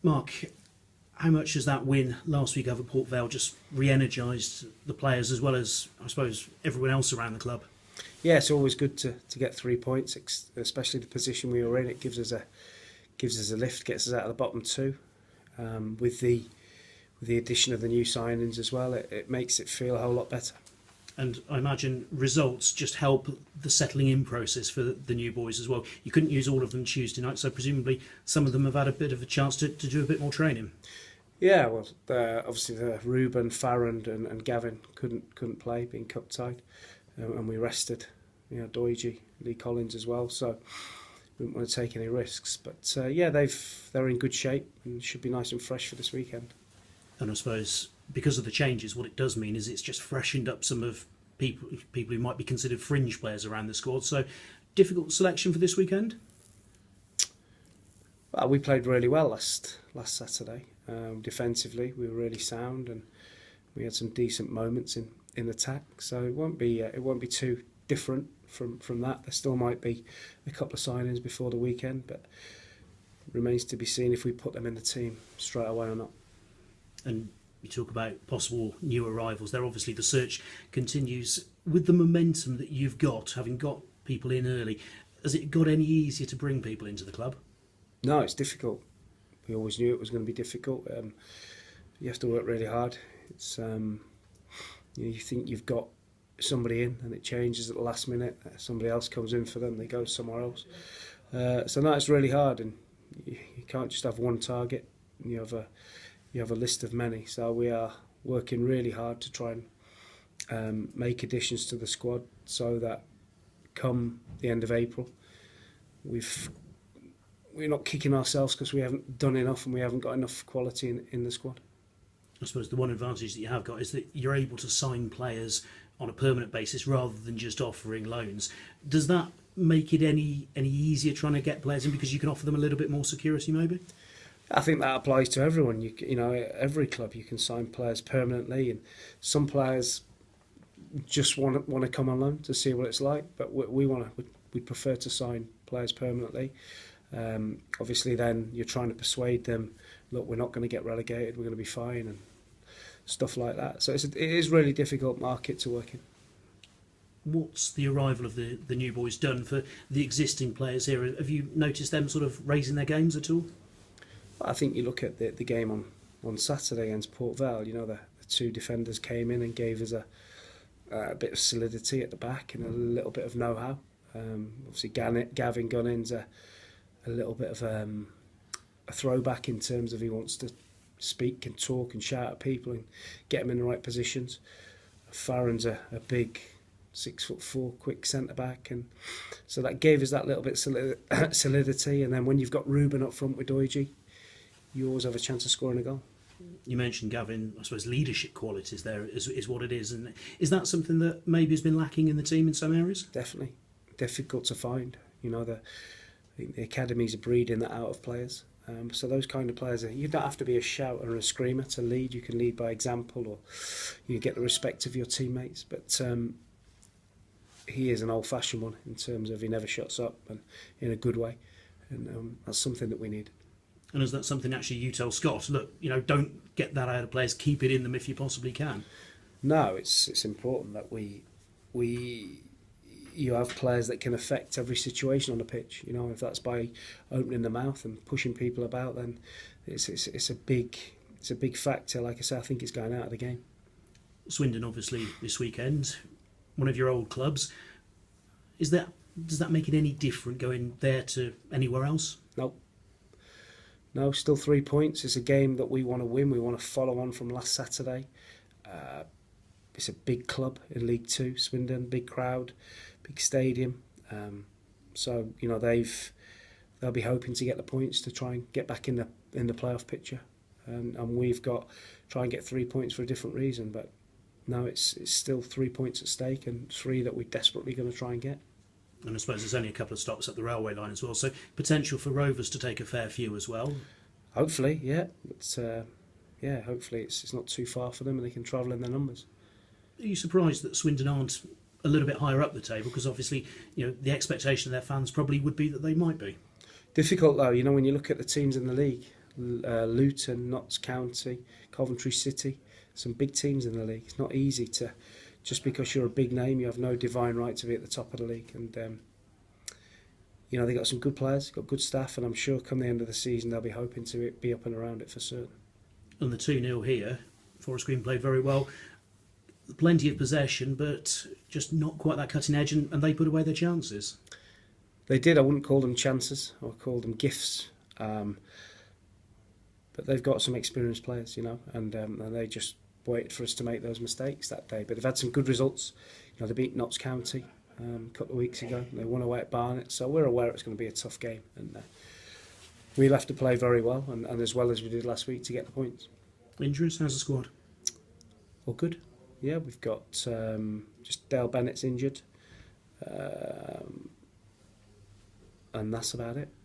Mark, how much has that win last week over Port Vale just re-energised the players as well as, I suppose, everyone else around the club? Yeah, it's always good to get 3 points, especially the position we were in. It gives us a lift, gets us out of the bottom two. With the addition of the new signings as well, it makes it feel a whole lot better. And I imagine results just help the settling in process for the new boys as well. You couldn't use all of them Tuesday night, so presumably some of them have had a bit of a chance to do a bit more training. Yeah, well, obviously Ruben, Farrand, and Gavin couldn't play, being cup tied, and we rested, Doige, Lee Collins as well. So we didn't want to take any risks. But yeah, they're in good shape and should be nice and fresh for this weekend. And I suppose because of the changes, what it does mean is it's just freshened up some of people who might be considered fringe players around the squad. So difficult selection for this weekend. Well, we played really well last Saturday. Defensively, we were really sound, and we had some decent moments in attack. So it won't be too different from that. There still might be a couple of signings before the weekend, but remains to be seen if we put them in the team straight away or not. And you talk about possible new arrivals there. Obviously, the search continues with the momentum that you've got, having got people in early. Has it got any easier to bring people into the club? No, it's difficult. We always knew it was going to be difficult. You have to work really hard. It's you think you've got somebody in, and it changes at the last minute. Somebody else comes in for them. They go somewhere else. So no, it's really hard, and you can't just have one target. You have a list of many. So we are working really hard to try and make additions to the squad so that come the end of April, we're not kicking ourselves because we haven't done enough and we haven't got enough quality in the squad. I suppose the one advantage that you have got is that you're able to sign players on a permanent basis rather than just offering loans. Does that make it any easier trying to get players in because you can offer them a little bit more security maybe? I think that applies to everyone. Every club you can sign players permanently, and some players just want to come on loan to see what it's like. But we'd prefer to sign players permanently. Obviously, then you're trying to persuade them, look, we're not going to get relegated, we're going to be fine, and stuff like that. So it is really difficult market to work in. What's the arrival of the new boys done for the existing players here? Have you noticed them sort of raising their games at all? I think you look at the game on Saturday against Port Vale. The two defenders came in and gave us a bit of solidity at the back and a little bit of know-how. Obviously, Gavin Gunning's a little bit of a throwback in terms of he wants to speak and talk and shout at people and get them in the right positions. Farron's a big 6'4" quick centre back, and so that gave us that little bit of solidity. And then when you've got Ruben up front with Doige, you always have a chance of scoring a goal. You mentioned Gavin, I suppose leadership qualities there is what it is, and is that something that maybe has been lacking in the team in some areas? Definitely difficult to find. The academies are breeding that out of players. So those kind of players, you don't have to be a shouter and a screamer to lead. You can lead by example, or you get the respect of your teammates. But he is an old-fashioned one in terms of he never shuts up, and in a good way, and that's something that we need. And is that something actually you tell Scott? Look, don't get that out of players. Keep it in them if you possibly can. No, it's important that you have players that can affect every situation on the pitch. If that's by opening the mouth and pushing people about, then it's a big factor. Like I say, I think it's going out of the game. Swindon, obviously, this weekend, one of your old clubs. Does that make it any different going there to anywhere else? No, still 3 points. It's a game that we want to win. We want to follow on from last Saturday. It's a big club in League Two, Swindon, big crowd, big stadium. So they'll be hoping to get the points to try and get back in the playoff picture, and we've got try and get 3 points for a different reason. But no, it's still 3 points at stake, and three that we're desperately going to try and get. And I suppose there's only a couple of stops at the railway line as well, so potential for Rovers to take a fair few as well. Hopefully, yeah. Hopefully it's not too far for them and they can travel in their numbers. Are you surprised that Swindon aren't a little bit higher up the table? Because obviously, the expectation of their fans probably would be that they might be. Difficult though, when you look at the teams in the league, Luton, Notts County, Coventry City, some big teams in the league. It's not easy to, just because you're a big name, you have no divine right to be at the top of the league. And you know, they got some good players, got good staff, and I'm sure come the end of the season they'll be hoping to be up and around it for certain. And the 2-0 here, Forest Green played very well. Plenty of possession, but just not quite that cutting edge, and they put away their chances. They did. I wouldn't call them chances. I would call them gifts. But they've got some experienced players, you know, and they just waited for us to make those mistakes that day. But they've had some good results. You know, they beat Notts County a couple of weeks ago. They won away at Barnet, so we're aware it's going to be a tough game. And we'll have to play very well, and as well as we did last week, to get the points. Injuries? How's the squad? All good. Yeah, we've got just Dale Bennett's injured, and that's about it.